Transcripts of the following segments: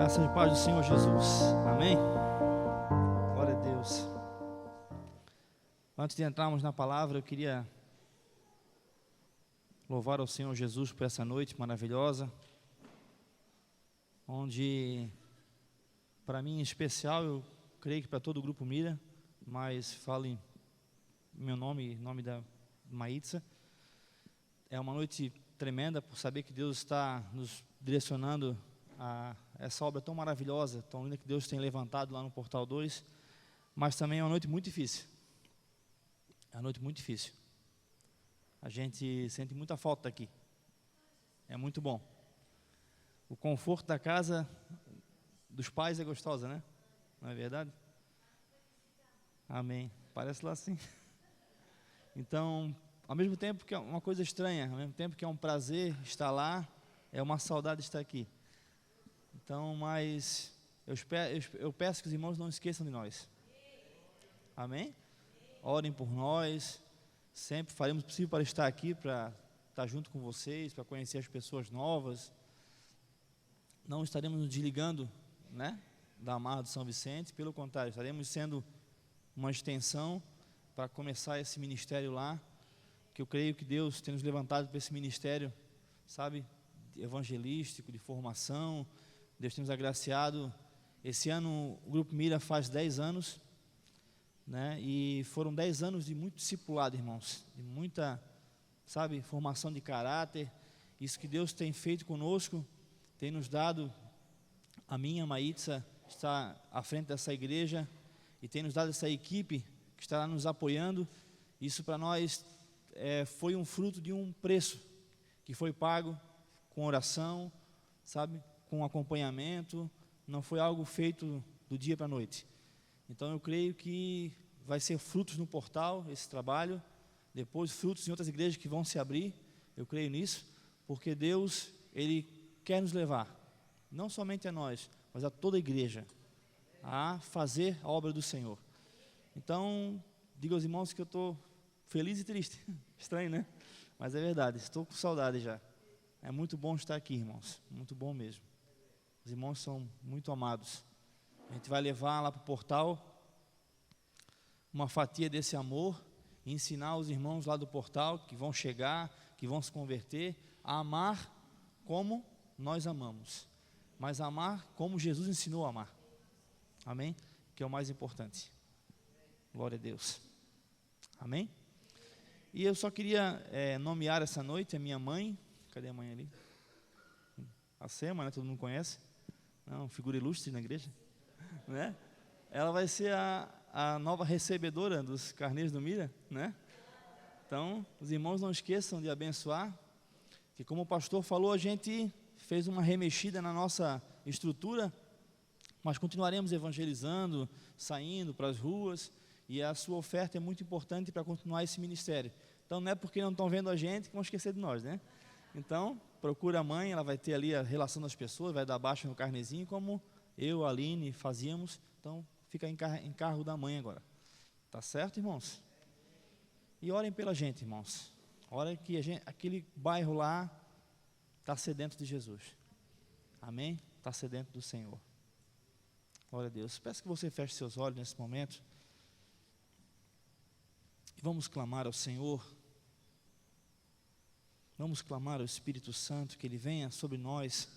Graça e paz do Senhor Jesus. Amém? Glória a Deus. Antes de entrarmos na palavra, eu queria louvar ao Senhor Jesus por essa noite maravilhosa, onde, para mim em especial, eu creio que para todo o Grupo Mira, mas falo em meu nome, em nome da Maitza. É uma noite tremenda por saber que Deus está nos direcionando a essa obra tão maravilhosa, tão linda que Deus tem levantado lá no Portal 2, mas também é uma noite muito difícil. É uma noite muito difícil. A gente sente muita falta daqui. É muito bom. O conforto da casa dos pais é gostosa, né? Não é verdade? Amém. Parece lá assim. Então, ao mesmo tempo que é uma coisa estranha, ao mesmo tempo que é um prazer estar lá, é uma saudade estar aqui. Então, mas eu peço que os irmãos não esqueçam de nós. Amém? Orem por nós. Sempre faremos o possível para estar aqui, para estar junto com vocês, para conhecer as pessoas novas. Não estaremos nos desligando, né, da Amarra do São Vicente. Pelo contrário, estaremos sendo uma extensão para começar esse ministério lá, que eu creio que Deus tem nos levantado para esse ministério, sabe, evangelístico, de formação. Deus tem nos agraciado. Esse ano o Grupo Mira faz 10 anos, né? E foram 10 anos de muito discipulado, irmãos, de muita, sabe, formação de caráter. Isso que Deus tem feito conosco, tem nos dado, a minha Maitza está à frente dessa igreja, e tem nos dado essa equipe que está nos apoiando. Isso para nós foi um fruto de um preço que foi pago com oração, sabe, com acompanhamento. Não foi algo feito do dia para a noite. Então eu creio que vai ser frutos no portal esse trabalho, depois frutos em outras igrejas que vão se abrir. Eu creio nisso, porque Deus, Ele quer nos levar, não somente a nós, mas a toda a igreja, a fazer a obra do Senhor. Então, digo aos irmãos que eu estou feliz e triste. Estranho, né? Mas é verdade, estou com saudade já. É muito bom estar aqui, irmãos, muito bom mesmo. Os irmãos são muito amados. A gente vai levar lá para o portal uma fatia desse amor e ensinar os irmãos lá do portal, que vão chegar, que vão se converter, a amar como nós amamos, mas amar como Jesus ensinou a amar. Amém? Que é o mais importante. Glória a Deus. Amém? E eu só queria nomear essa noite a minha mãe. Cadê a mãe ali? A Sema, né? Todo mundo conhece. Não, figura ilustre na igreja, né? Ela vai ser a nova recebedora dos carneiros do Mira, né? Então, os irmãos não esqueçam de abençoar, que como o pastor falou, a gente fez uma remexida na nossa estrutura, mas continuaremos evangelizando, saindo para as ruas, e a sua oferta é muito importante para continuar esse ministério. Então, não é porque não estão vendo a gente que vão esquecer de nós, né? Então, procura a mãe, ela vai ter ali a relação das pessoas, vai dar baixa no carnezinho, como eu, a Aline, fazíamos. Então, fica em cargo da mãe agora. Tá certo, irmãos? E orem pela gente, irmãos. Orem que aquele bairro lá está sedento de Jesus. Amém? Está sedento do Senhor. Glória a Deus. Peço que você feche seus olhos nesse momento. E vamos clamar ao Senhor. Vamos clamar ao Espírito Santo, que Ele venha sobre nós.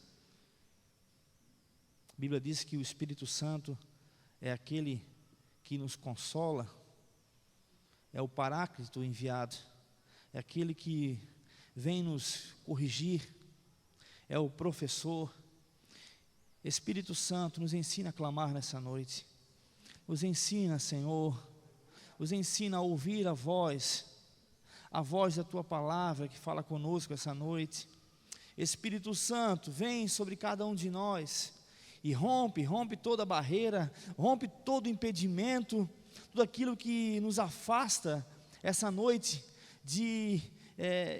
A Bíblia diz que o Espírito Santo é aquele que nos consola, é o Paráclito enviado, é aquele que vem nos corrigir, é o professor. Espírito Santo, nos ensina a clamar nessa noite. Nos ensina, Senhor, nos ensina a ouvir a voz da Tua palavra que fala conosco essa noite. Espírito Santo, vem sobre cada um de nós e rompe toda barreira, rompe todo impedimento, tudo aquilo que nos afasta essa noite de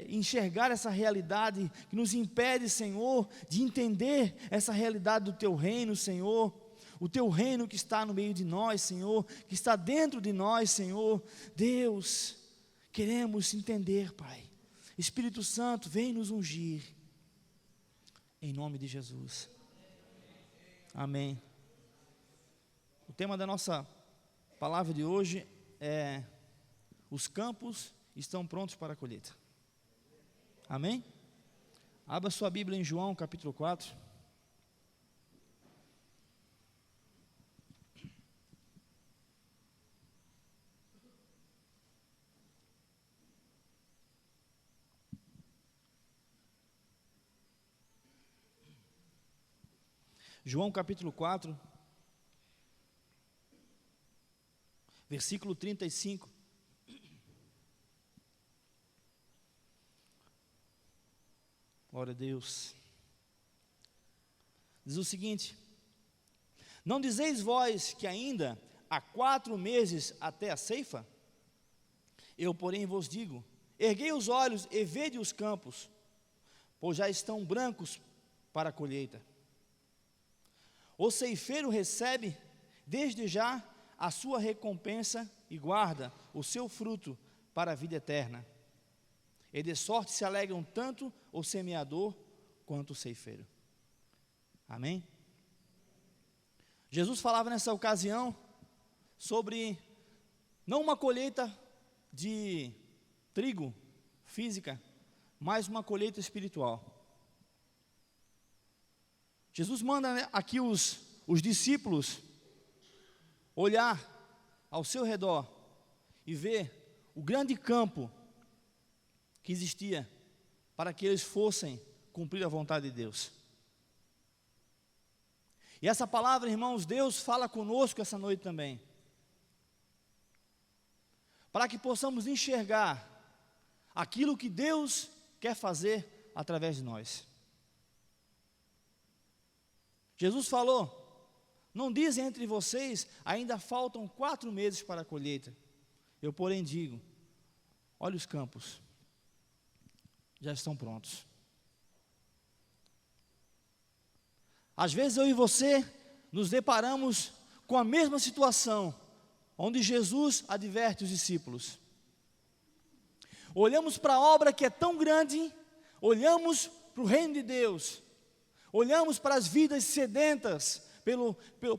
enxergar essa realidade, que nos impede, Senhor, de entender essa realidade do Teu reino, Senhor. O Teu reino que está no meio de nós, Senhor, que está dentro de nós, Senhor. Deus, queremos entender, Pai. Espírito Santo, vem nos ungir, em nome de Jesus. Amém. O tema da nossa palavra de hoje é: os campos estão prontos para a colheita. Amém? Abra sua Bíblia em João capítulo 4. João capítulo 4, versículo 35. Glória a Deus. Diz o seguinte: não dizeis vós que ainda há 4 meses até a ceifa? Eu, porém, vos digo: erguei os olhos e vede os campos, pois já estão brancos para a colheita. O ceifeiro recebe desde já a sua recompensa e guarda o seu fruto para a vida eterna. E de sorte se alegram tanto o semeador quanto o ceifeiro. Amém? Jesus falava nessa ocasião sobre não uma colheita de trigo física, mas uma colheita espiritual. Jesus manda aqui os discípulos olhar ao seu redor e ver o grande campo que existia para que eles fossem cumprir a vontade de Deus. E essa palavra, irmãos, Deus fala conosco essa noite também, para que possamos enxergar aquilo que Deus quer fazer através de nós. Jesus falou: não dizem entre vocês, ainda faltam 4 meses para a colheita. Eu, porém, digo: olha, os campos já estão prontos. Às vezes eu e você nos deparamos com a mesma situação, onde Jesus adverte os discípulos. Olhamos para a obra que é tão grande, olhamos para o reino de Deus, olhamos para as vidas sedentas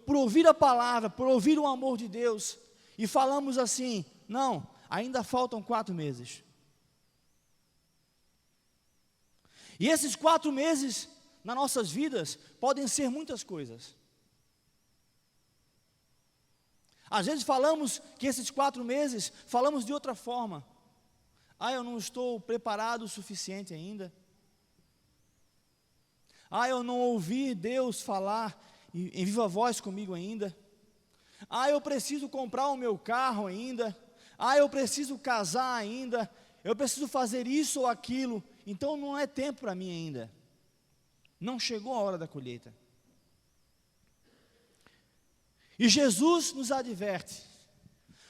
por ouvir a palavra, por ouvir o amor de Deus, e falamos assim: não, ainda faltam 4 meses. E esses 4 meses nas nossas vidas podem ser muitas coisas. Às vezes falamos que esses 4 meses, falamos de outra forma. Eu não estou preparado o suficiente ainda. Eu não ouvi Deus falar em viva voz comigo ainda. Eu preciso comprar o meu carro ainda. Eu preciso casar ainda. Eu preciso fazer isso ou aquilo. Então não é tempo para mim ainda. Não chegou a hora da colheita. E Jesus nos adverte: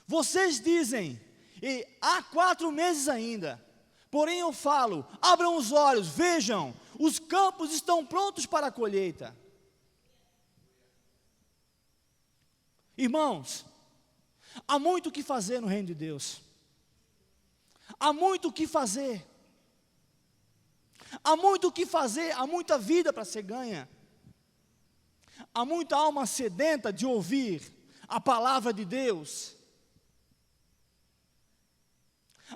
vocês dizem, e há 4 meses ainda, porém eu falo, abram os olhos, vejam, os campos estão prontos para a colheita. Irmãos, há muito o que fazer no reino de Deus. Há muito o que fazer. Há muito o que fazer, há muita vida para ser ganha. Há muita alma sedenta de ouvir a palavra de Deus.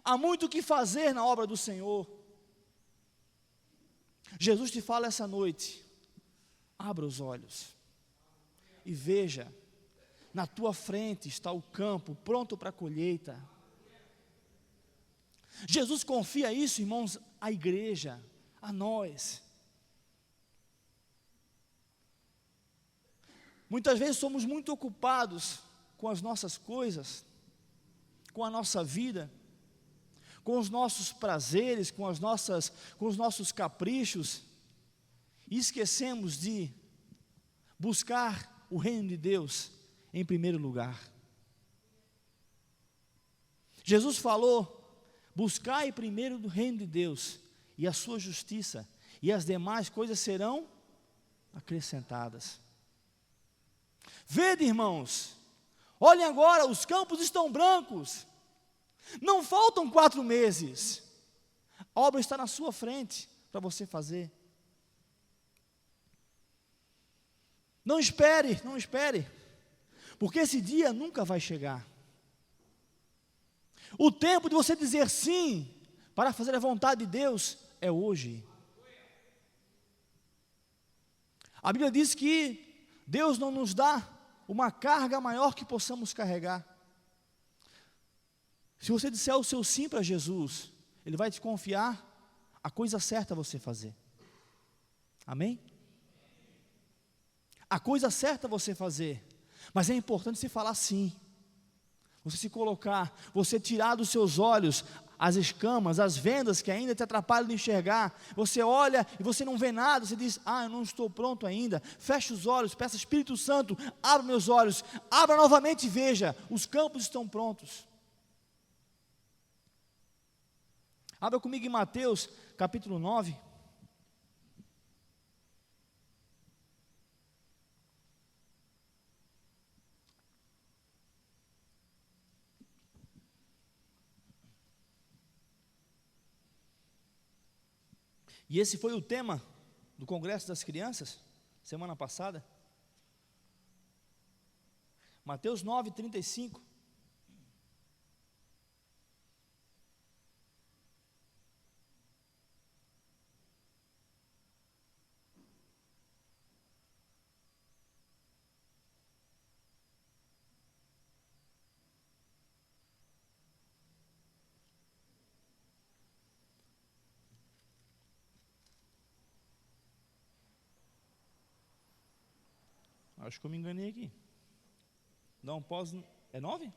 Há muito o que fazer na obra do Senhor. Jesus te fala essa noite: abra os olhos e veja, na tua frente está o campo pronto para a colheita. Jesus confia isso, irmãos, à igreja, a nós. Muitas vezes somos muito ocupados com as nossas coisas, com a nossa vida, com os nossos prazeres, com os nossos caprichos, e esquecemos de buscar o reino de Deus em primeiro lugar. Jesus falou: buscai primeiro o reino de Deus e a sua justiça, e as demais coisas serão acrescentadas. Vede, irmãos, olhem agora, os campos estão brancos, não faltam 4 meses, a obra está na sua frente para você fazer. Não espere, não espere, porque esse dia nunca vai chegar. O tempo de você dizer sim para fazer a vontade de Deus é hoje. A Bíblia diz que Deus não nos dá uma carga maior que possamos carregar. Se você disser o seu sim para Jesus, Ele vai te confiar a coisa certa a você fazer. Amém? A coisa certa a você fazer. Mas é importante você falar sim. Você se colocar, você tirar dos seus olhos as escamas, as vendas que ainda te atrapalham de enxergar. Você olha e você não vê nada, você diz, eu não estou pronto ainda. Feche os olhos, peça Espírito Santo, abra meus olhos, abra novamente e veja, os campos estão prontos. Abra comigo em Mateus, capítulo 9. E esse foi o tema do Congresso das Crianças, semana passada. Mateus 9, 35. Acho que eu me enganei aqui. Dá um pause. É 9?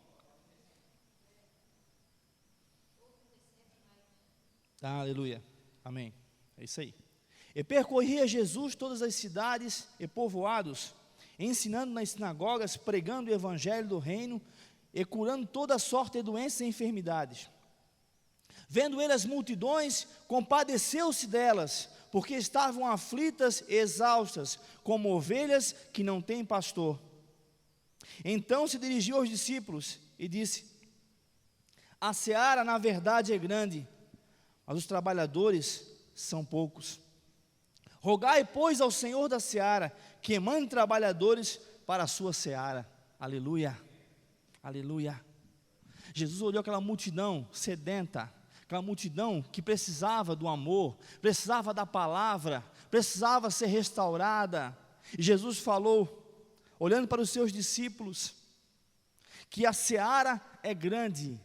Aleluia. Amém. É isso aí. E percorria Jesus todas as cidades e povoados, ensinando nas sinagogas, pregando o evangelho do reino e curando toda sorte de doenças e enfermidades. Vendo ele as multidões, compadeceu-se delas, porque estavam aflitas e exaustas, como ovelhas que não têm pastor. Então se dirigiu aos discípulos e disse: a seara na verdade é grande, mas os trabalhadores são poucos. Rogai, pois, ao Senhor da seara, que mande trabalhadores para a sua seara. Aleluia, aleluia. Jesus olhou aquela multidão sedenta, aquela multidão que precisava do amor, precisava da palavra, precisava ser restaurada. E Jesus falou, olhando para os seus discípulos, que a seara é grande,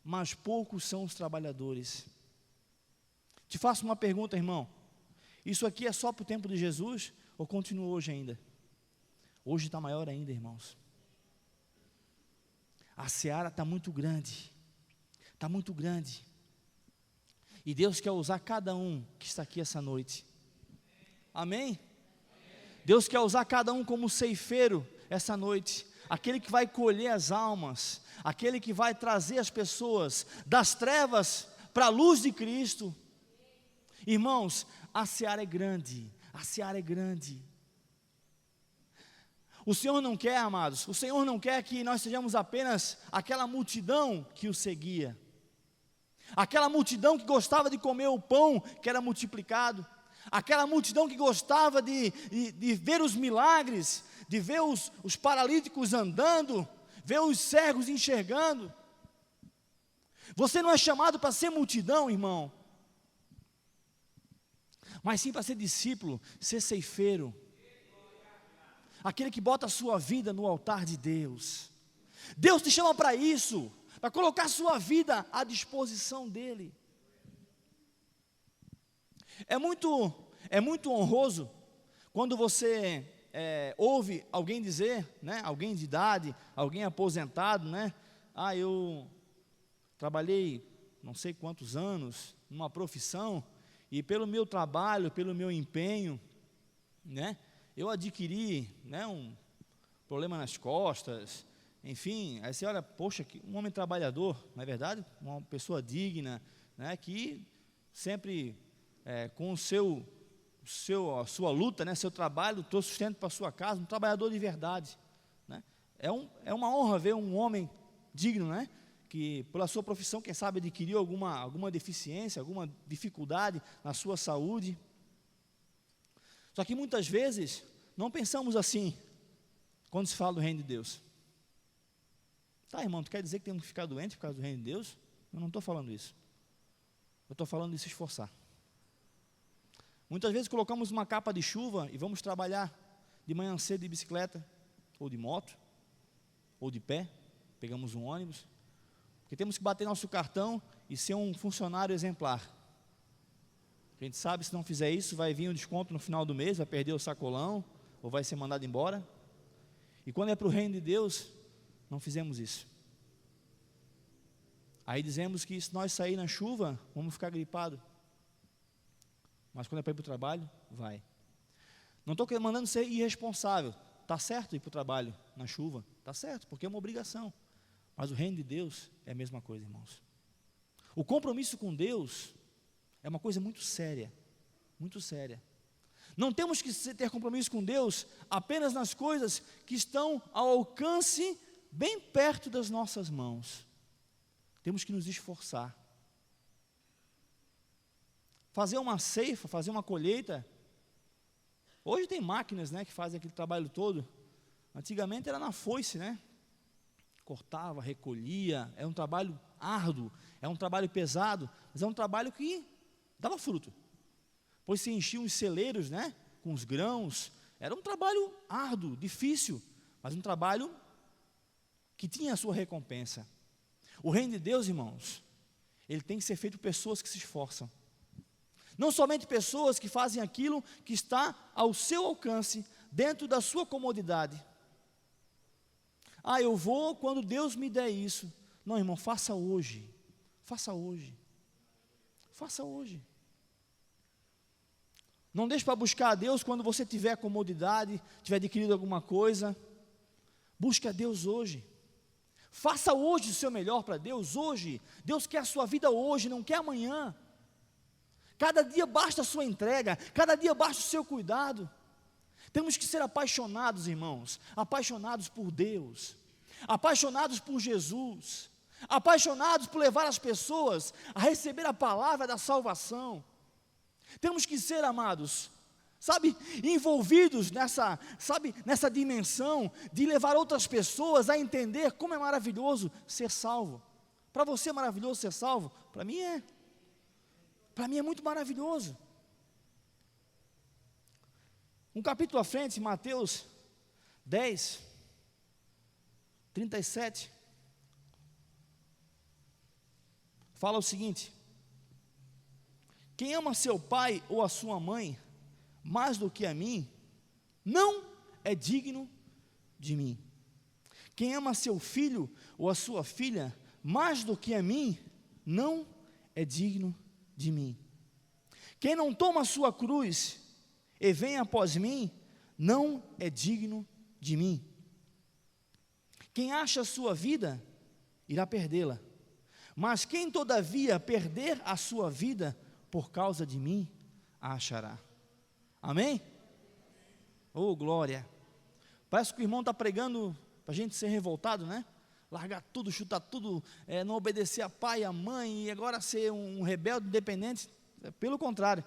mas poucos são os trabalhadores. Te faço uma pergunta, irmão. Isso aqui é só para o tempo de Jesus ou continua hoje ainda? Hoje está maior ainda, irmãos. A seara está muito grande. Está muito grande. E Deus quer usar cada um que está aqui essa noite. Amém? Deus quer usar cada um como ceifeiro essa noite. Aquele que vai colher as almas. Aquele que vai trazer as pessoas das trevas para a luz de Cristo. Irmãos, a seara é grande. A seara é grande. O Senhor não quer, amados, o Senhor não quer que nós sejamos apenas aquela multidão que o seguia. Aquela multidão que gostava de comer o pão que era multiplicado. Aquela multidão que gostava de ver os milagres, de ver os paralíticos andando, ver os cegos enxergando. Você não é chamado para ser multidão, irmão, mas sim para ser discípulo, ser ceifeiro. Aquele que bota a sua vida no altar de Deus. Deus te chama para isso, para colocar a sua vida à disposição dEle. É muito honroso quando você ouve alguém dizer, né, alguém de idade, alguém aposentado, né, eu trabalhei não sei quantos anos numa profissão e pelo meu trabalho, pelo meu empenho, né, eu adquiri, né, um problema nas costas, enfim, aí você olha, poxa, um homem trabalhador, não é verdade? Uma pessoa digna, né, que sempre com a sua luta, né, seu trabalho, trouxe sustento para a sua casa, um trabalhador de verdade, né? É uma honra ver um homem digno, né, que pela sua profissão, quem sabe adquiriu alguma deficiência, alguma dificuldade na sua saúde. Só que muitas vezes não pensamos assim. quando se fala do reino de Deus? Tá, irmão, tu quer dizer que temos que ficar doente por causa do reino de Deus? Eu não estou falando isso. Eu estou falando de se esforçar. Muitas vezes colocamos uma capa de chuva e vamos trabalhar de manhã cedo de bicicleta, ou de moto, ou de pé, pegamos um ônibus, porque temos que bater nosso cartão e ser um funcionário exemplar. A gente sabe, se não fizer isso, vai vir um desconto no final do mês, vai perder o sacolão, ou vai ser mandado embora. E quando é para o reino de Deus, não fizemos isso. Aí dizemos que se nós sair na chuva, vamos ficar gripados. Mas quando é para ir para o trabalho, vai. Não estou mandando ser irresponsável. Está certo ir para o trabalho na chuva? Está certo, porque é uma obrigação. Mas o reino de Deus é a mesma coisa, irmãos. O compromisso com Deus é uma coisa muito séria. Muito séria. Não temos que ter compromisso com Deus apenas nas coisas que estão ao alcance, bem perto das nossas mãos. Temos que nos esforçar. Fazer uma ceifa, fazer uma colheita. Hoje tem máquinas, né, que fazem aquele trabalho todo. Antigamente era na foice, né? Cortava, recolhia. É um trabalho árduo, é um trabalho pesado, mas é um trabalho que dava fruto. Pois se enchiam os celeiros, né, com os grãos. Era um trabalho árduo, difícil, mas um trabalho que tinha a sua recompensa. O reino de Deus, irmãos, ele tem que ser feito por pessoas que se esforçam. Não somente pessoas que fazem aquilo que está ao seu alcance, dentro da sua comodidade. Ah, eu vou quando Deus me der isso. Não, irmão, faça hoje. Faça hoje. Faça hoje. Não deixe para buscar a Deus quando você tiver comodidade, tiver adquirido alguma coisa. Busque a Deus hoje. Faça hoje o seu melhor para Deus, hoje. Deus quer a sua vida hoje, não quer amanhã. Cada dia basta a sua entrega, cada dia basta o seu cuidado. Temos que ser apaixonados, irmãos, apaixonados por Deus, apaixonados por Jesus, apaixonados por levar as pessoas a receber a palavra da salvação. Temos que ser, amados, envolvidos nessa dimensão de levar outras pessoas a entender como é maravilhoso ser salvo. Para você é maravilhoso ser salvo? Para mim é. Para mim é muito maravilhoso. Um capítulo à frente, Mateus 10, 37, fala o seguinte: quem ama seu pai ou a sua mãe mais do que a mim, não é digno de mim. Quem ama seu filho ou a sua filha mais do que a mim, não é digno de mim. Quem não toma a sua cruz e vem após mim, não é digno de mim. Quem acha a sua vida, irá perdê-la. Mas quem todavia perder a sua vida por causa de mim, a achará. Amém? Oh, glória. Parece que o irmão está pregando para a gente ser revoltado, né? Largar tudo, chutar tudo, não obedecer a pai e a mãe, e agora ser um rebelde independente. Pelo contrário,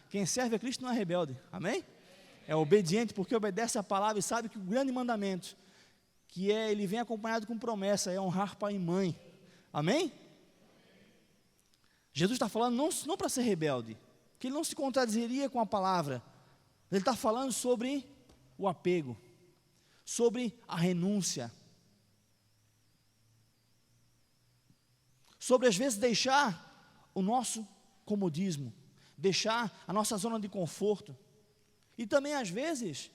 quem serve a Cristo não é rebelde, amém? É obediente porque obedece a palavra e sabe que o grande mandamento, que ele vem acompanhado com promessa, é honrar pai e mãe, amém? Jesus está falando não para ser rebelde, que ele não se contradizeria com a palavra, ele está falando sobre o apego, sobre a renúncia, sobre às vezes deixar o nosso comodismo, deixar a nossa zona de conforto, e também às vezes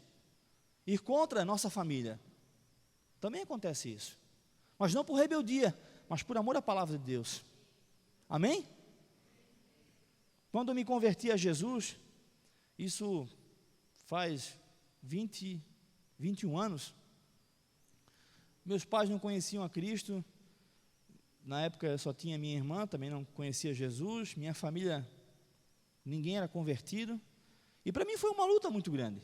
ir contra a nossa família, também acontece isso, mas não por rebeldia, mas por amor à palavra de Deus, amém? Quando eu me converti a Jesus, isso faz 21 anos, meus pais não conheciam a Cristo. Na época só tinha minha irmã, também não conhecia Jesus, minha família, ninguém era convertido, e para mim foi uma luta muito grande.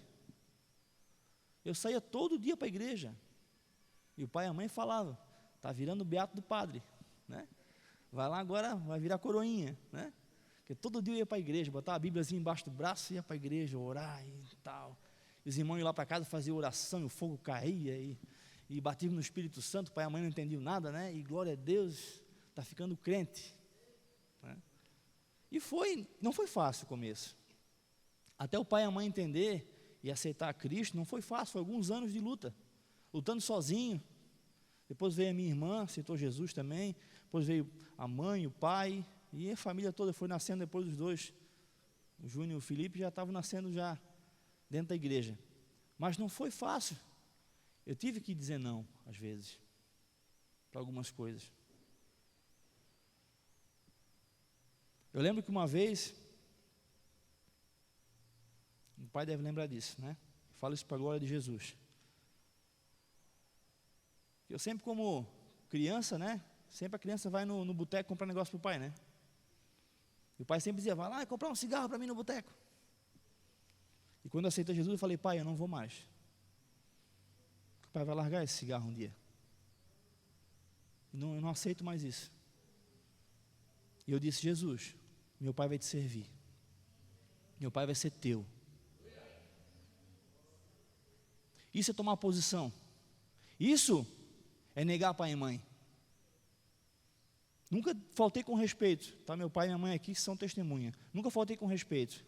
Eu saía todo dia para a igreja, e o pai e a mãe falavam, está virando o beato do padre, né? Vai lá agora, vai virar coroinha, né? Porque todo dia eu ia para a igreja, botava a Bíbliazinha embaixo do braço e ia para a igreja, orar e tal. Os irmãos iam lá para casa, faziam oração, e o fogo caía, e batiam no Espírito Santo. O pai e a mãe não entendiam nada, né? E glória a Deus, está ficando crente, né? E não foi fácil o começo. Até o pai e a mãe entender e aceitar Cristo, não foi fácil, foi alguns anos de luta, lutando sozinho. Depois veio a minha irmã, aceitou Jesus também. Depois veio a mãe, o pai, e a família toda foi nascendo depois dos dois. O Júnior e o Felipe já estavam nascendo já dentro da igreja. Mas não foi fácil. Eu tive que dizer não, às vezes, para algumas coisas. Eu lembro que uma vez, o pai deve lembrar disso, né? Falo isso para a glória de Jesus. Eu sempre, como criança, né? Sempre a criança vai no boteco comprar negócio para o pai, né? E o pai sempre dizia, vai lá comprar um cigarro para mim no boteco. E quando eu aceitei Jesus, eu falei, pai, eu não vou mais. O pai vai largar esse cigarro um dia. Eu não aceito mais isso. E eu disse, Jesus, meu pai vai te servir. Meu pai vai ser teu. Isso é tomar posição. Isso é negar pai e mãe. Nunca faltei com respeito, tá? Meu pai e minha mãe aqui são testemunha. Nunca faltei com respeito.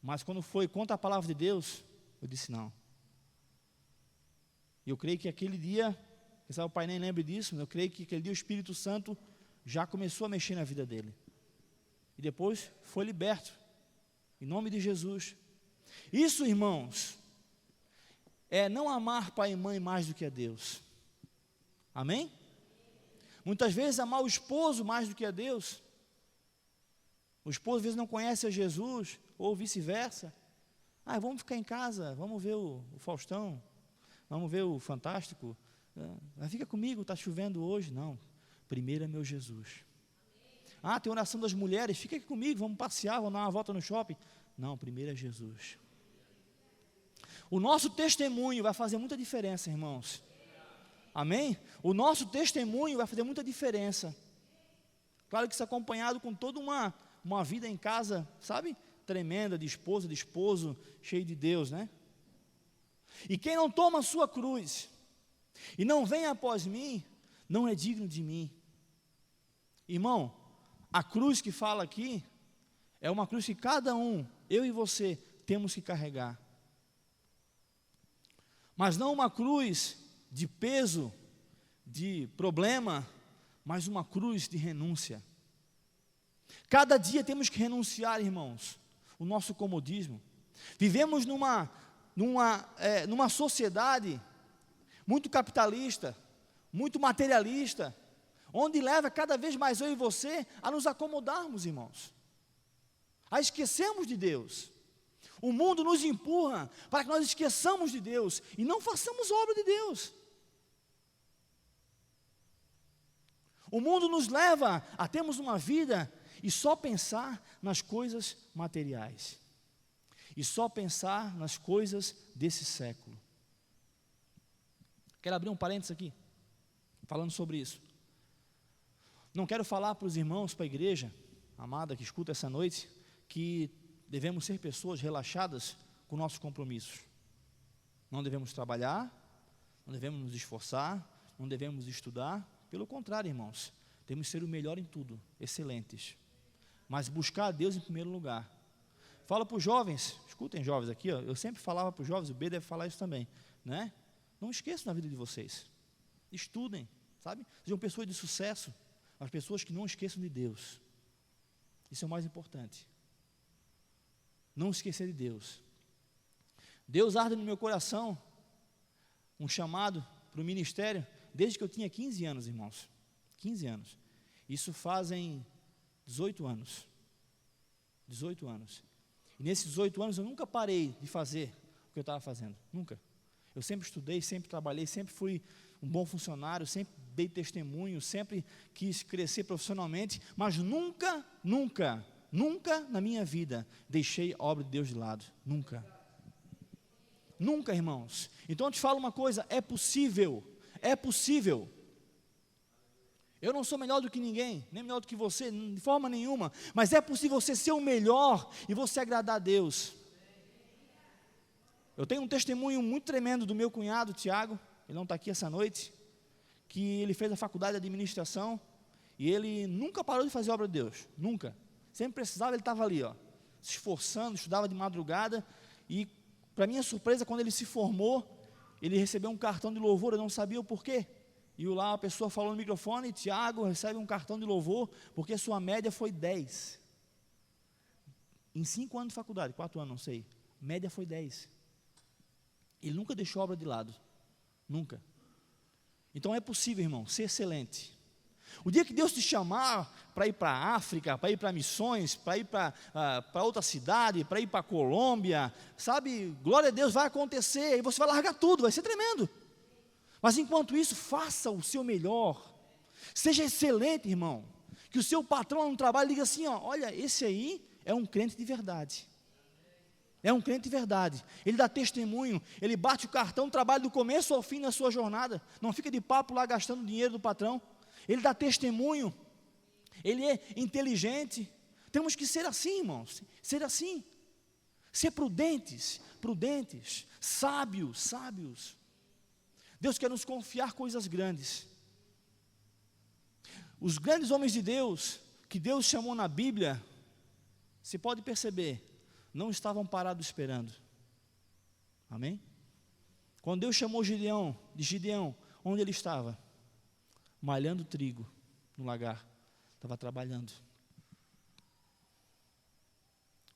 Mas quando foi contra a palavra de Deus, eu disse não. E eu creio que aquele dia, quem o pai nem lembra disso, mas eu creio que aquele dia o Espírito Santo já começou a mexer na vida dele. E depois foi liberto, em nome de Jesus. Isso, irmãos, é não amar pai e mãe mais do que a Deus. Amém? Muitas vezes amar o esposo mais do que a Deus. O esposo às vezes não conhece a Jesus, ou vice-versa. Vamos ficar em casa, vamos ver o Faustão, vamos ver o Fantástico. Fica comigo, está chovendo hoje. Não, primeiro é meu Jesus. Tem oração das mulheres, fica aqui comigo, vamos passear, vamos dar uma volta no shopping. Não, primeiro é Jesus. O nosso testemunho vai fazer muita diferença, irmãos. Amém? O nosso testemunho vai fazer muita diferença. Claro que isso é acompanhado com toda uma vida em casa, sabe? Tremenda, de esposa, de esposo, cheio de Deus, né? E quem não toma a sua cruz e não vem após mim, não é digno de mim. Irmão, a cruz que fala aqui é uma cruz que cada um, eu e você, temos que carregar. Mas não uma cruz de peso, de problema, mas uma cruz de renúncia. Cada dia temos que renunciar, irmãos, o nosso comodismo. Vivemos numa sociedade muito capitalista, muito materialista, onde leva cada vez mais eu e você a nos acomodarmos, irmãos, a esquecermos de Deus. O mundo nos empurra para que nós esqueçamos de Deus e não façamos obra de Deus. O mundo nos leva a termos uma vida e só pensar nas coisas materiais. E só pensar nas coisas desse século. Quero abrir um parênteses aqui, falando sobre isso. Não quero falar para os irmãos, para a igreja amada que escuta essa noite, que devemos ser pessoas relaxadas com nossos compromissos. Não devemos trabalhar, não devemos nos esforçar, não devemos estudar. Pelo contrário, irmãos, temos que ser o melhor em tudo, excelentes. Mas buscar a Deus em primeiro lugar. Fala para os jovens, escutem jovens aqui, eu sempre falava para os jovens, o B deve falar isso também, né? Não esqueçam da vida de vocês. Estudem, sabe? Sejam pessoas de sucesso, as pessoas que não esqueçam de Deus. Isso é o mais importante. Não esquecer de Deus. Deus arde no meu coração um chamado para o ministério desde que eu tinha 15 anos, irmãos. 15 anos. Isso fazem 18 anos. 18 anos. E nesses 18 anos eu nunca parei de fazer o que eu estava fazendo. Nunca. Eu sempre estudei, sempre trabalhei, sempre fui um bom funcionário, sempre dei testemunho, sempre quis crescer profissionalmente, mas nunca na minha vida deixei a obra de Deus de lado. Nunca. Nunca, irmãos. Então eu te falo uma coisa, é possível. Eu não sou melhor do que ninguém, nem melhor do que você, de forma nenhuma, mas é possível você ser o melhor e você agradar a Deus. eu tenho um testemunho muito tremendo do meu cunhado, Tiago, ele não está aqui essa noite, que ele fez a faculdade de administração, e ele nunca parou de fazer a obra de Deus, nunca. Sempre precisava, ele estava ali, se esforçando, estudava de madrugada, e para minha surpresa, quando ele se formou, ele recebeu um cartão de louvor, eu não sabia o porquê. E lá a pessoa falou no microfone: Tiago recebe um cartão de louvor, porque sua média foi 10. Em 5 anos de faculdade, 4 anos, não sei, média foi 10. Ele nunca deixou a obra de lado, nunca. Então é possível, irmão, ser excelente. O dia que Deus te chamar para ir para a África, para ir para missões, para ir para outra cidade, para ir para a Colômbia, sabe, glória a Deus, vai acontecer, e você vai largar tudo, vai ser tremendo. Mas enquanto isso, faça o seu melhor, seja excelente, irmão, que o seu patrão no trabalho diga assim, olha, esse aí é um crente de verdade. É um crente de verdade, ele dá testemunho, ele bate o cartão, trabalha do começo ao fim na sua jornada, não fica de papo lá gastando dinheiro do patrão, ele dá testemunho, ele é inteligente. Temos que ser assim, irmãos, ser assim, ser prudentes, sábios. Deus quer nos confiar coisas grandes. Os grandes homens de Deus, que Deus chamou na Bíblia, se pode perceber, não estavam parados esperando. Amém? Quando Deus chamou Gideão, onde ele estava? Malhando trigo no lagar, estava trabalhando.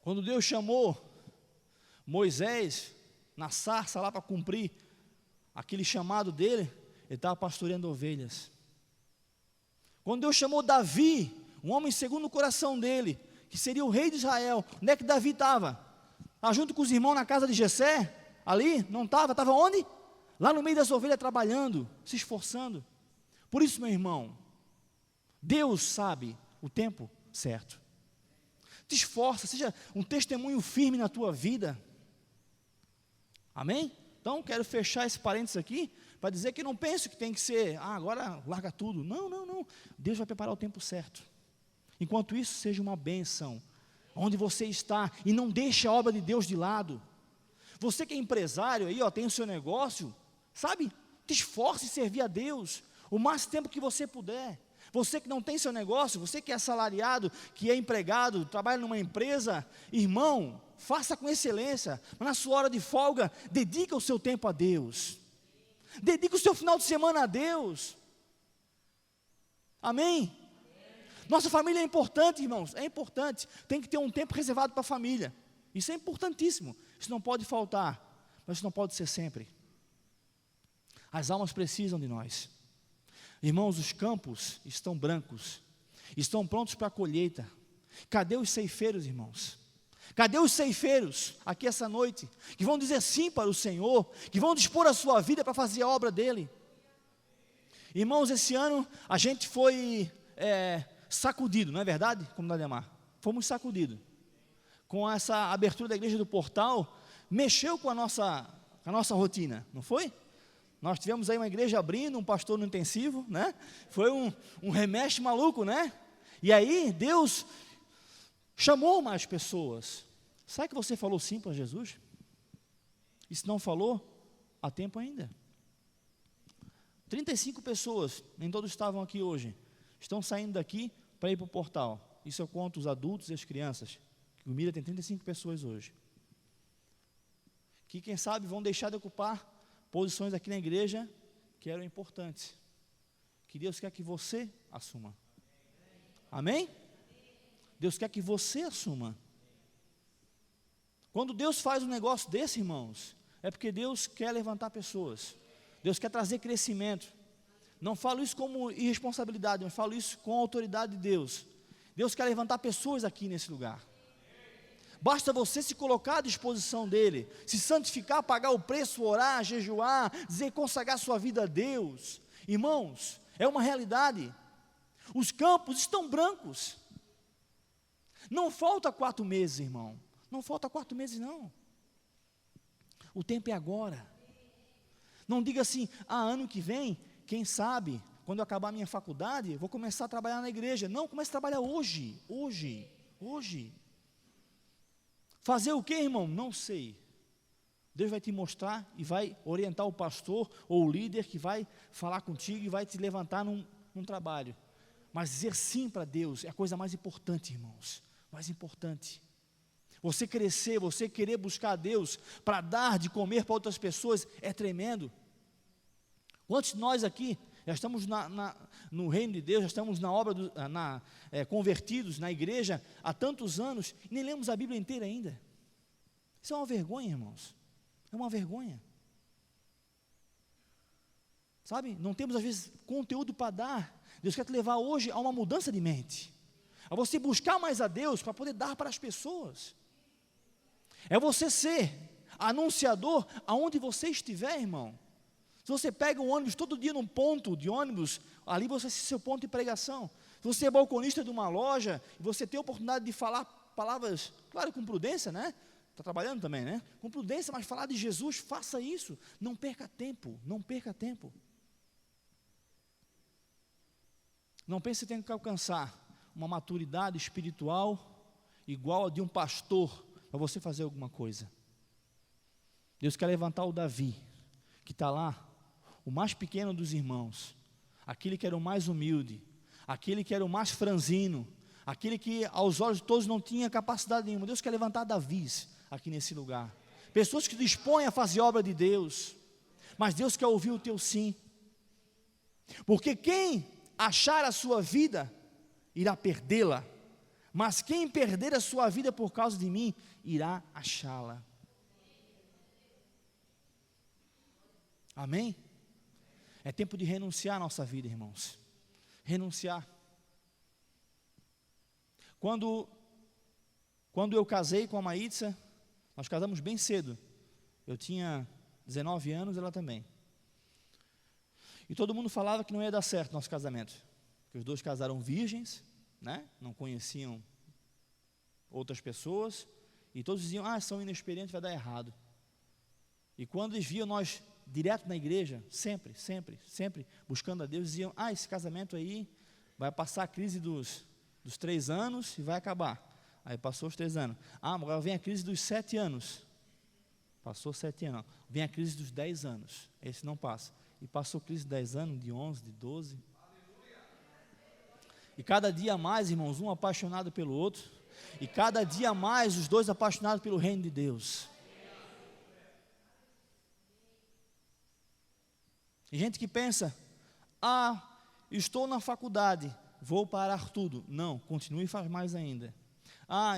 Quando Deus chamou Moisés na sarça lá para cumprir aquele chamado dele, ele estava pastoreando ovelhas. Quando Deus chamou Davi, um homem segundo o coração dele, que seria o rei de Israel, onde é que Davi estava? Estava junto com os irmãos na casa de Jessé, ali? Não estava? Estava onde? Lá no meio das ovelhas trabalhando, se esforçando. Por isso, meu irmão, Deus sabe o tempo certo. Te esforça, seja um testemunho firme na tua vida. Amém? Então, quero fechar esse parênteses aqui, para dizer que não penso que tem que ser, agora larga tudo. Não. Deus vai preparar o tempo certo. Enquanto isso, seja uma bênção, onde você está, e não deixe a obra de Deus de lado. Você que é empresário aí, tem o seu negócio, sabe, te esforce em servir a Deus, o mais tempo que você puder. Você que não tem seu negócio, você que é assalariado, que é empregado, trabalha numa empresa, irmão, faça com excelência, mas na sua hora de folga, dedique o seu tempo a Deus, dedique o seu final de semana a Deus. Amém? Nossa família é importante, irmãos, é importante, tem que ter um tempo reservado para a família, isso é importantíssimo, isso não pode faltar, mas isso não pode ser sempre. As almas precisam de nós. Irmãos, os campos estão brancos, estão prontos para a colheita. Cadê os ceifeiros, irmãos? Cadê os ceifeiros aqui essa noite, que vão dizer sim para o Senhor, que vão dispor a sua vida para fazer a obra dEle? Irmãos, esse ano a gente foi sacudido, não é verdade? Como Ademar, fomos sacudidos. Com essa abertura da igreja do portal, mexeu com a nossa rotina, não foi? Nós tivemos aí uma igreja abrindo, um pastor no intensivo, né? Foi um remexe maluco, né? E aí Deus chamou mais pessoas. Sabe que você falou sim para Jesus? E se não falou, há tempo ainda. 35 pessoas, nem todos estavam aqui hoje, estão saindo daqui para ir para o portal. Isso eu conto os adultos e as crianças. O Mira tem 35 pessoas hoje, que quem sabe vão deixar de ocupar posições aqui na igreja que eram importantes, que Deus quer que você assuma. Amém? Deus quer que você assuma. Quando Deus faz um negócio desse, irmãos, é porque Deus quer levantar pessoas, Deus quer trazer crescimento. Não falo isso como irresponsabilidade, mas falo isso com a autoridade de Deus. Deus quer levantar pessoas aqui nesse lugar. Basta você se colocar à disposição dEle, se santificar, pagar o preço, orar, jejuar, dizer, consagrar sua vida a Deus. Irmãos, é uma realidade. Os campos estão brancos. Não falta 4 meses, irmão. Não falta 4 meses, não. O tempo é agora. Não diga assim, ano que vem, quem sabe, quando eu acabar a minha faculdade, vou começar a trabalhar na igreja. Não, comece a trabalhar hoje. Fazer o que, irmão? Não sei. Deus vai te mostrar e vai orientar o pastor ou o líder que vai falar contigo e vai te levantar num trabalho. Mas dizer sim para Deus é a coisa mais importante, irmãos, mais importante. Você crescer, você querer buscar a Deus para dar de comer para outras pessoas é tremendo. Quantos de nós aqui já estamos no reino de Deus, já estamos na obra, convertidos na igreja há tantos anos e nem lemos a Bíblia inteira ainda? Isso é uma vergonha, irmãos, é uma vergonha. Sabe, não temos às vezes conteúdo para dar. Deus quer te levar hoje a uma mudança de mente, a você buscar mais a Deus para poder dar para as pessoas. É você ser anunciador aonde você estiver, irmão. Se você pega um ônibus todo dia num ponto de ônibus, ali você é seu ponto de pregação. Se você é balconista de uma loja, e você tem a oportunidade de falar palavras, claro, com prudência, né? Está trabalhando também, né? Com prudência, mas falar de Jesus, faça isso. Não perca tempo, não perca tempo. Não pense que tem que alcançar uma maturidade espiritual igual a de um pastor para você fazer alguma coisa. Deus quer levantar o Davi, que está lá, o mais pequeno dos irmãos, aquele que era o mais humilde, aquele que era o mais franzino, aquele que aos olhos de todos não tinha capacidade nenhuma. Deus quer levantar Davis aqui nesse lugar, pessoas que dispõem a fazer obra de Deus, mas Deus quer ouvir o teu sim, porque quem achar a sua vida, irá perdê-la, mas quem perder a sua vida por causa de mim, irá achá-la. Amém? É tempo de renunciar à nossa vida, irmãos, renunciar. Quando eu casei com a Maísa, nós casamos bem cedo, eu tinha 19 anos, ela também, e todo mundo falava que não ia dar certo nosso casamento, que os dois casaram virgens, né? Não conheciam outras pessoas, e todos diziam, são inexperientes, vai dar errado. E quando eles viam nós direto na igreja, sempre buscando a Deus, diziam, esse casamento aí vai passar a crise dos 3 anos e vai acabar. Aí passou os 3 anos, agora vem a crise dos 7 anos, passou 7 anos, vem a crise dos 10 anos, esse não passa, e passou a crise de 10 anos, de 11, de 12, e cada dia mais, irmãos, um apaixonado pelo outro, e cada dia mais os dois apaixonados pelo reino de Deus. E gente que pensa, estou na faculdade, vou parar tudo. Não, continue e faz mais ainda.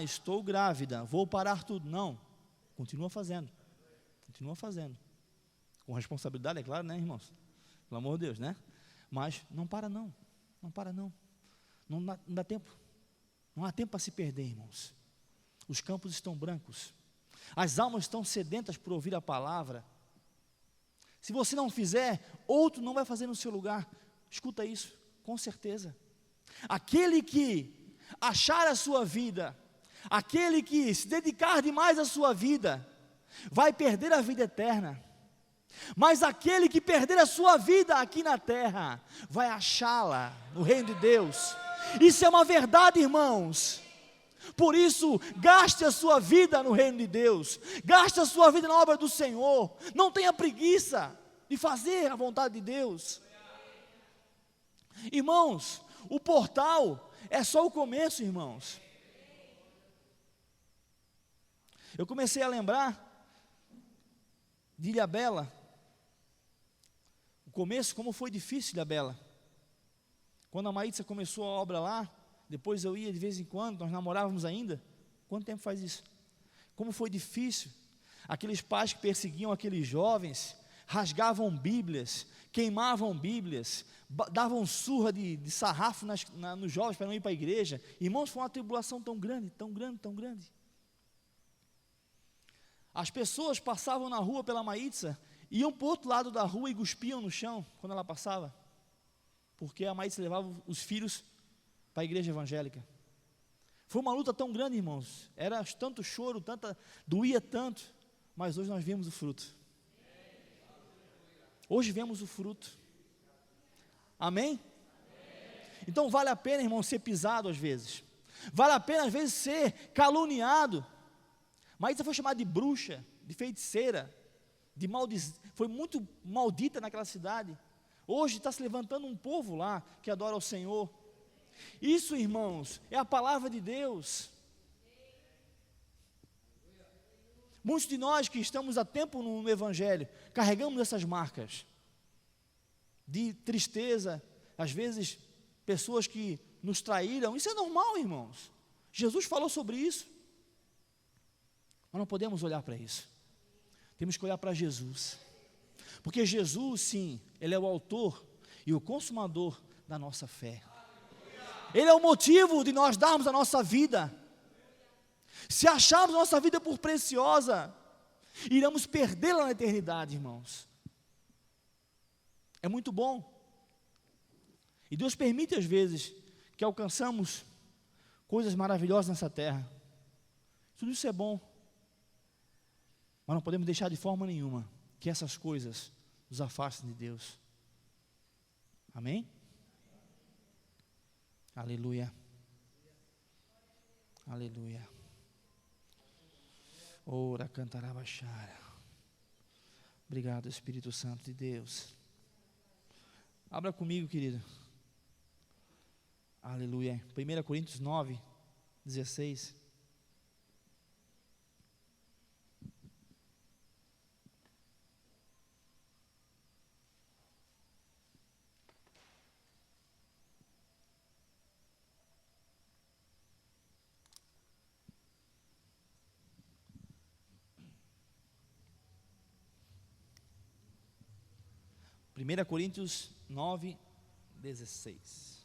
Estou grávida, vou parar tudo. Não, continua fazendo. Com responsabilidade, é claro, né, irmãos? Pelo amor de Deus, né? Mas não para não. Não dá tempo. Não há tempo para se perder, irmãos. Os campos estão brancos. As almas estão sedentas por ouvir a palavra. Se você não fizer, outro não vai fazer no seu lugar. Escuta isso, com certeza. Aquele que achar a sua vida, aquele que se dedicar demais à sua vida, vai perder a vida eterna. Mas aquele que perder a sua vida aqui na terra, vai achá-la no reino de Deus. Isso é uma verdade, irmãos. Por isso, gaste a sua vida no reino de Deus, gaste a sua vida na obra do Senhor, não tenha preguiça de fazer a vontade de Deus. Irmãos, o portal é só o começo, irmãos. Eu comecei a lembrar de Ilhabela, o começo, como foi difícil Ilhabela. Quando a Maísa começou a obra lá, depois eu ia de vez em quando, nós namorávamos ainda. Quanto tempo faz isso? Como foi difícil. Aqueles pais que perseguiam aqueles jovens, rasgavam Bíblias, queimavam Bíblias, davam surra de sarrafo nos jovens para não ir para a igreja. Irmãos, foi uma tribulação tão grande. As pessoas passavam na rua pela Maísa, iam para o outro lado da rua e cuspiam no chão quando ela passava, porque a Maísa levava os filhos para a igreja evangélica. Foi uma luta tão grande, irmãos, era tanto choro, doía tanto, mas hoje nós vemos o fruto. Hoje vemos o fruto. Amém? Então vale a pena, irmão, ser pisado às vezes, vale a pena às vezes ser caluniado. Maísa foi chamada de bruxa, de feiticeira, foi muito maldita naquela cidade. Hoje está se levantando um povo lá que adora ao Senhor. Isso, irmãos, é a palavra de Deus. Muitos de nós que estamos há tempo no Evangelho, carregamos essas marcas de tristeza, às vezes pessoas que nos traíram. Isso é normal, irmãos. Jesus falou sobre isso. Mas não podemos olhar para isso. Temos que olhar para Jesus. Porque Jesus, sim, Ele é o autor e o consumador da nossa fé. Ele é o motivo de nós darmos a nossa vida. Se acharmos a nossa vida por preciosa, iremos perdê-la na eternidade, irmãos. É muito bom. E Deus permite às vezes que alcançamos coisas maravilhosas nessa terra. Tudo isso é bom. Mas não podemos deixar de forma nenhuma que essas coisas nos afastem de Deus. Amém? Aleluia. Aleluia. Ora, cantarabachara. Obrigado, Espírito Santo de Deus. Abra comigo, querido. Aleluia. 1 Coríntios 9, 16. Primeira Coríntios 9, 16.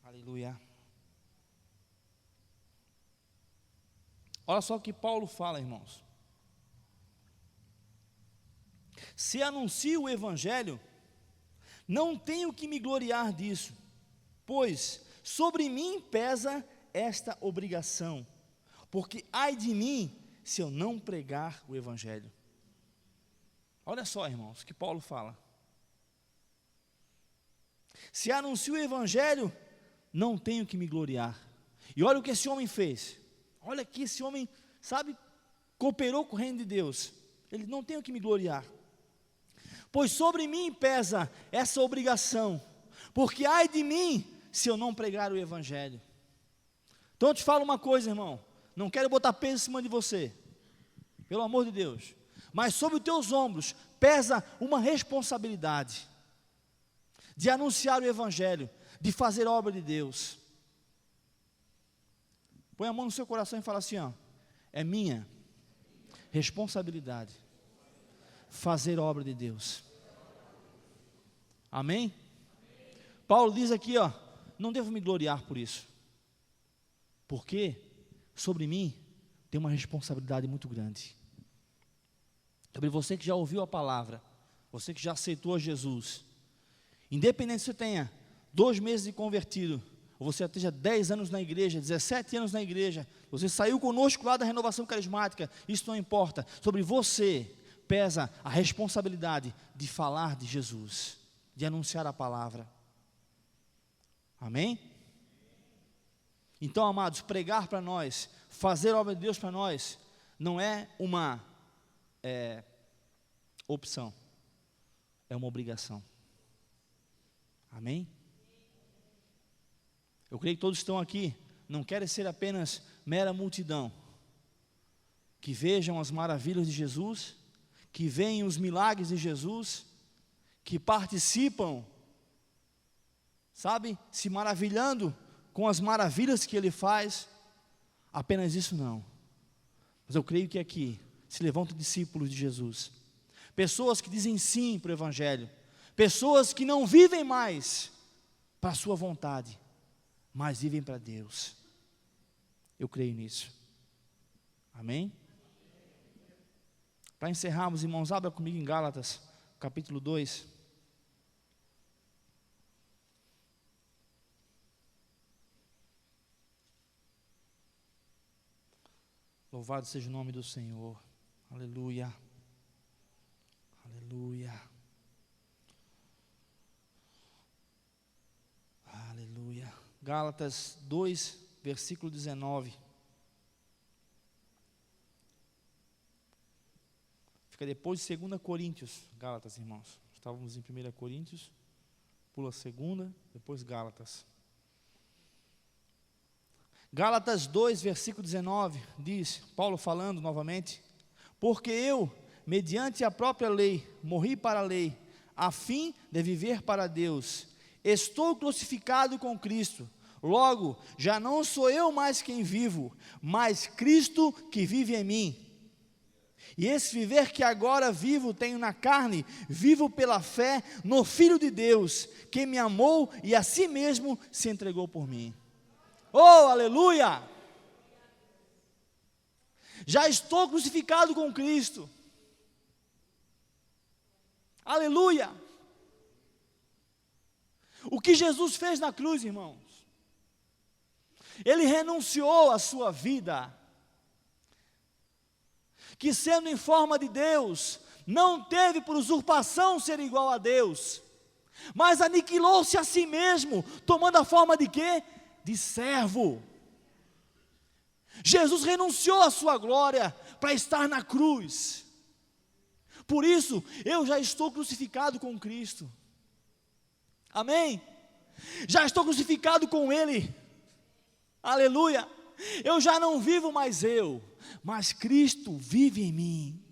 Aleluia. Olha só o que Paulo fala, irmãos. Se anuncio o Evangelho, não tenho que me gloriar disso, pois sobre mim pesa esta obrigação, porque ai de mim se eu não pregar o Evangelho. Olha só, irmãos, o que Paulo fala. Se anuncio o Evangelho, não tenho que me gloriar. E olha o que esse homem fez. Olha que esse homem, sabe, cooperou com o reino de Deus. Ele não tem que me gloriar. Pois sobre mim pesa essa obrigação, porque ai de mim se eu não pregar o Evangelho. Então eu te falo uma coisa, irmão. Não quero botar peso em cima de você, pelo amor de Deus. Mas sobre os teus ombros pesa uma responsabilidade de anunciar o Evangelho, de fazer a obra de Deus. Põe a mão no seu coração e fala assim, ó, é minha responsabilidade fazer a obra de Deus. Amém? Paulo diz aqui, ó, não devo me gloriar por isso, porque sobre mim tem uma responsabilidade muito grande. Sobre você que já ouviu a palavra, você que já aceitou a Jesus, independente se você tenha 2 meses de convertido, ou você esteja 10 anos na igreja, 17 anos na igreja, você saiu conosco lá da renovação carismática, isso não importa. Sobre você pesa a responsabilidade de falar de Jesus, de anunciar a palavra. Amém? Então, amados, pregar para nós, fazer a obra de Deus para nós, não é uma opção, é uma obrigação. Amém? Eu creio que todos estão aqui, não querem ser apenas mera multidão, que vejam as maravilhas de Jesus, que veem os milagres de Jesus, que participam, sabe, se maravilhando com as maravilhas que Ele faz. Apenas isso não. Mas eu creio que aqui se levantam discípulos de Jesus, pessoas que dizem sim para o Evangelho, pessoas que não vivem mais para a sua vontade, mas vivem para Deus. Eu creio nisso. Amém? Para encerrarmos, irmãos, abra comigo em Gálatas, capítulo 2. Louvado seja o nome do Senhor. Aleluia. Aleluia. Aleluia. Gálatas 2, versículo 19. Fica depois de 2 Coríntios, Gálatas, irmãos. Estávamos em 1 Coríntios, pula 2, depois Gálatas. Gálatas 2, versículo 19, diz, Paulo falando novamente, porque eu, mediante a própria lei, morri para a lei, a fim de viver para Deus. Estou crucificado com Cristo, logo, já não sou eu mais quem vivo, mas Cristo que vive em mim. E esse viver que agora vivo tenho na carne, vivo pela fé no Filho de Deus, que me amou e a si mesmo se entregou por mim. Oh, aleluia! Já estou crucificado com Cristo. Aleluia! O que Jesus fez na cruz, irmãos? Ele renunciou à sua vida, que sendo em forma de Deus, não teve por usurpação ser igual a Deus, mas aniquilou-se a si mesmo, tomando a forma de quê? De servo. Jesus renunciou à sua glória para estar na cruz. Por isso, eu já estou crucificado com Cristo. Amém? Já estou crucificado com Ele. Aleluia. Eu já não vivo mais eu, mas Cristo vive em mim.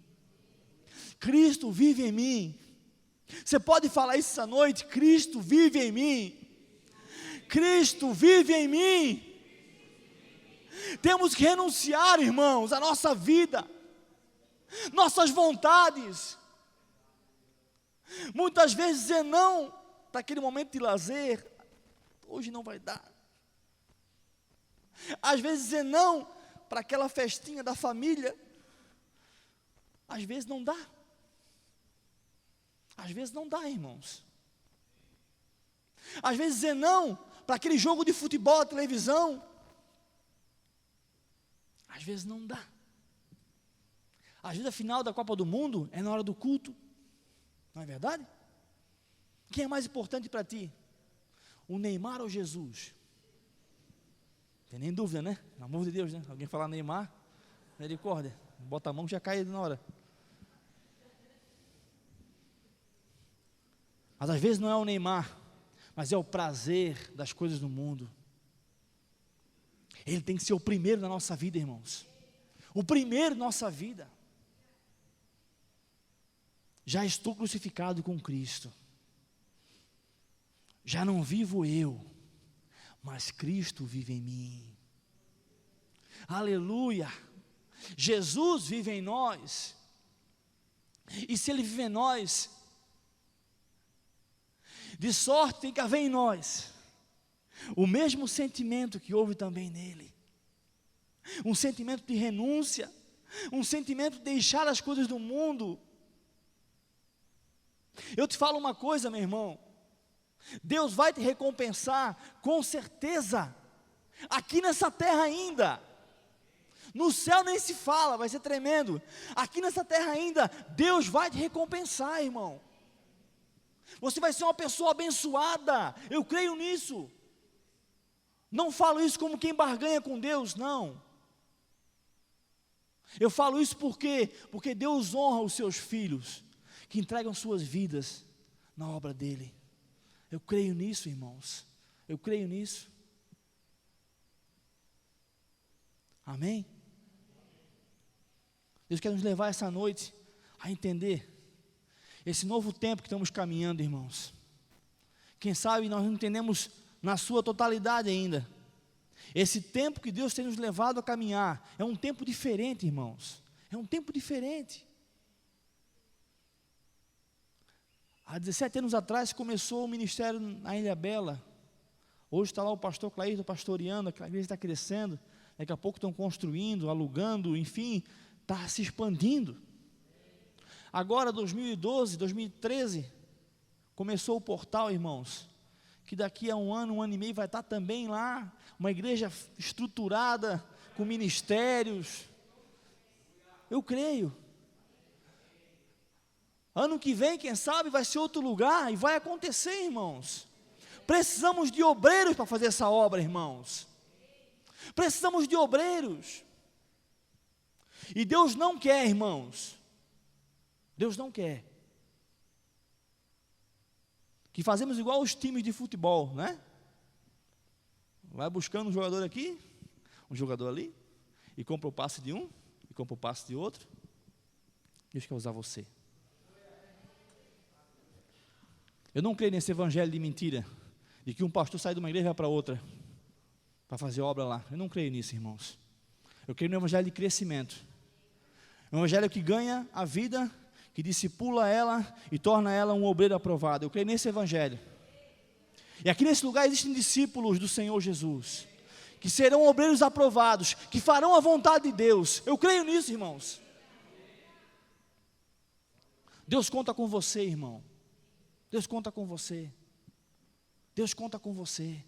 Cristo vive em mim. Você pode falar isso essa noite? Cristo vive em mim. Cristo vive em mim. Temos que renunciar, irmãos, à nossa vida, nossas vontades. Muitas vezes dizer não para aquele momento de lazer, hoje não vai dar. Às vezes dizer não para aquela festinha da família, às vezes não dá. Às vezes não dá, irmãos. Às vezes dizer não para aquele jogo de futebol, televisão, às vezes não dá. Às vezes a final da Copa do Mundo é na hora do culto, não é verdade? Quem é mais importante para ti? O Neymar ou Jesus? Não tem nem dúvida, né? Pelo amor de Deus, né? Alguém falar Neymar, misericórdia, bota a mão já cai na hora. Mas às vezes não é o Neymar, mas é o prazer das coisas do mundo. Ele tem que ser o primeiro na nossa vida, irmãos. O primeiro na nossa vida. Já estou crucificado com Cristo. Já não vivo eu, mas Cristo vive em mim. Aleluia! Jesus vive em nós. E se Ele vive em nós, de sorte tem que haver em nós o mesmo sentimento que houve também nele. Um sentimento de renúncia, um sentimento de deixar as coisas do mundo. Eu te falo uma coisa, meu irmão, Deus vai te recompensar com certeza, aqui nessa terra ainda. No céu nem se fala, vai ser tremendo. Aqui nessa terra ainda, Deus vai te recompensar, irmão. Você vai ser uma pessoa abençoada, eu creio nisso. Não falo isso como quem barganha com Deus, não. Eu falo isso porque Deus honra os seus filhos, que entregam suas vidas na obra dEle. Eu creio nisso, irmãos, eu creio nisso. Amém? Deus quer nos levar essa noite a entender esse novo tempo que estamos caminhando, irmãos. Quem sabe nós não entendemos na sua totalidade ainda. Esse tempo que Deus tem nos levado a caminhar é um tempo diferente, irmãos. É um tempo diferente. Há 17 anos atrás começou o ministério na Ilha Bela. Hoje está lá o pastor Clair pastoreando, aquela igreja está crescendo. Daqui a pouco estão construindo, alugando, enfim, está se expandindo. Agora, 2012, 2013, começou o portal, irmãos, que daqui a um ano e meio vai estar também lá, uma igreja estruturada, com ministérios. Eu creio. Ano que vem, quem sabe, vai ser outro lugar, e vai acontecer, irmãos. Precisamos de obreiros para fazer essa obra, irmãos. Precisamos de obreiros. E Deus não quer, irmãos, Deus não quer que fazemos igual os times de futebol, né? Vai buscando um jogador aqui, um jogador ali, e compra o passe de um, e compra o passe de outro. Deus quer usar você. Eu não creio nesse evangelho de mentira, de que um pastor sai de uma igreja e vai para outra, para fazer obra lá. Eu não creio nisso, irmãos. Eu creio no evangelho de crescimento. Um evangelho que ganha a vida, que discipula ela e torna ela um obreiro aprovado. Eu creio nesse evangelho. E aqui nesse lugar existem discípulos do Senhor Jesus, que serão obreiros aprovados, que farão a vontade de Deus. Eu creio nisso, irmãos. Deus conta com você, irmão. Deus conta com você. Deus conta com você.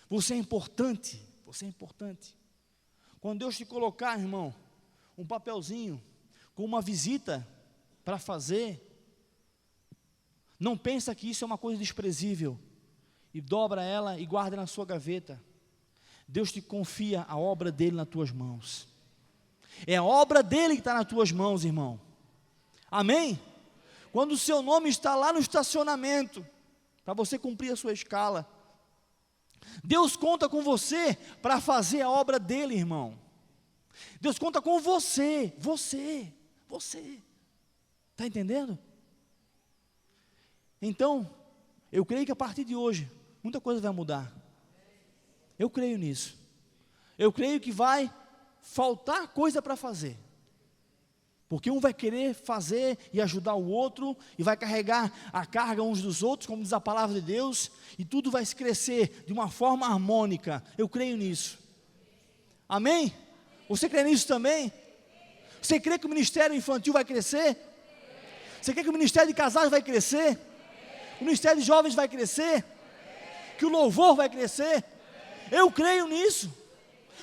Você é importante. Você é importante. Quando Deus te colocar, irmão, um papelzinho com uma visita para fazer, não pensa que isso é uma coisa desprezível e dobra ela e guarda na sua gaveta. Deus te confia a obra dele nas tuas mãos. É a obra dele que está nas tuas mãos, irmão. Amém? Quando o seu nome está lá no estacionamento, para você cumprir a sua escala, Deus conta com você para fazer a obra dele, irmão. Deus conta com você. Está entendendo? Então, eu creio que a partir de hoje, muita coisa vai mudar. Eu creio nisso. Eu creio que vai faltar coisa para fazer. Porque um vai querer fazer e ajudar o outro, e vai carregar a carga uns dos outros, como diz a palavra de Deus, e tudo vai se crescer de uma forma harmônica. Eu creio nisso. Amém? Você crê nisso também? Você crê que o ministério infantil vai crescer? Você crê que o ministério de casais vai crescer? O ministério de jovens vai crescer? Que o louvor vai crescer? Eu creio nisso.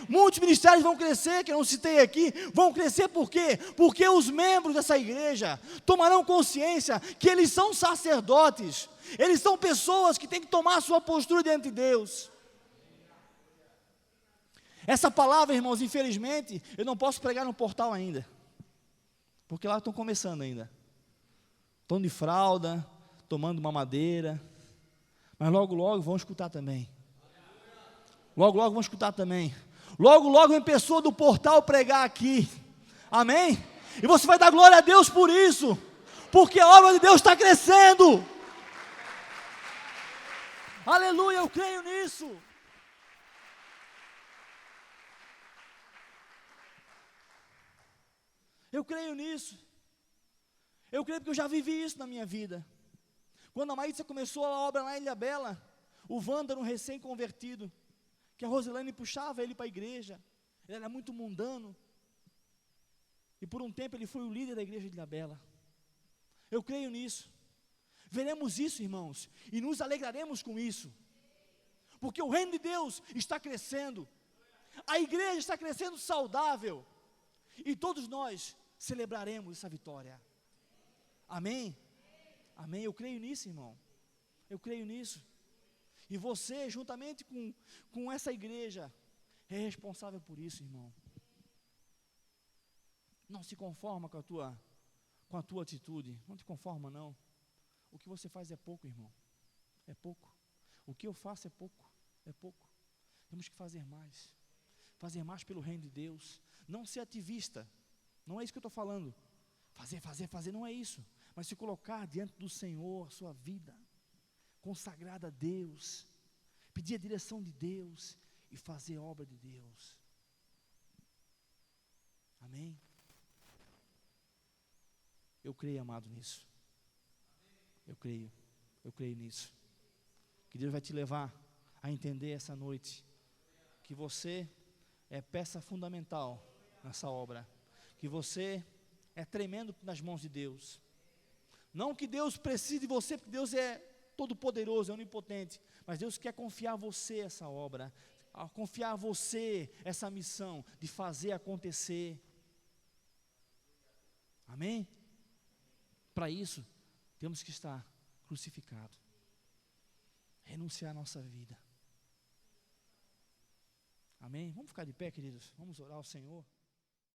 Muitos ministérios vão crescer, que eu não citei aqui, vão crescer por quê? Porque os membros dessa igreja tomarão consciência que eles são sacerdotes, eles são pessoas que têm que tomar a sua postura diante de Deus. Essa palavra, irmãos, infelizmente, eu não posso pregar no portal ainda, porque lá estão começando ainda, estão de fralda, tomando mamadeira, mas logo, logo vão escutar também. Logo, logo vão escutar também. Logo, logo vem pessoa do portal pregar aqui, amém? E você vai dar glória a Deus por isso, porque a obra de Deus está crescendo, aleluia, eu creio nisso. Eu creio nisso, eu creio porque eu já vivi isso na minha vida. Quando a Maísa começou a obra lá em Ilhabela, o Vândaro, um recém-convertido, que a Rosilane puxava ele para a igreja, ele era muito mundano, e por um tempo ele foi o líder da igreja de Ilhabela. Eu creio nisso, veremos isso, irmãos, e nos alegraremos com isso, porque o reino de Deus está crescendo, a igreja está crescendo saudável, e todos nós celebraremos essa vitória, amém? Amém, eu creio nisso, irmão, eu creio nisso. E você, juntamente com essa igreja, é responsável por isso, irmão. Não se conforma com a tua atitude, não te conforma não. O que você faz é pouco, irmão, é pouco. O que eu faço é pouco, é pouco. Temos que fazer mais pelo reino de Deus. Não ser ativista, não é isso que eu estou falando. Fazer, não é isso. Mas se colocar diante do Senhor, a sua vida consagrada a Deus, pedir a direção de Deus e fazer a obra de Deus. Amém? Eu creio, amado, nisso. Eu creio nisso. Que Deus vai te levar a entender essa noite que você é peça fundamental nessa obra, que você é tremendo nas mãos de Deus. Não que Deus precise de você, porque Deus é todo-poderoso, é onipotente, mas Deus quer confiar a você essa obra, confiar a você essa missão de fazer acontecer. Amém? Para isso, temos que estar crucificado, renunciar à nossa vida. Amém? Amém? Vamos ficar de pé, queridos. Vamos orar ao Senhor.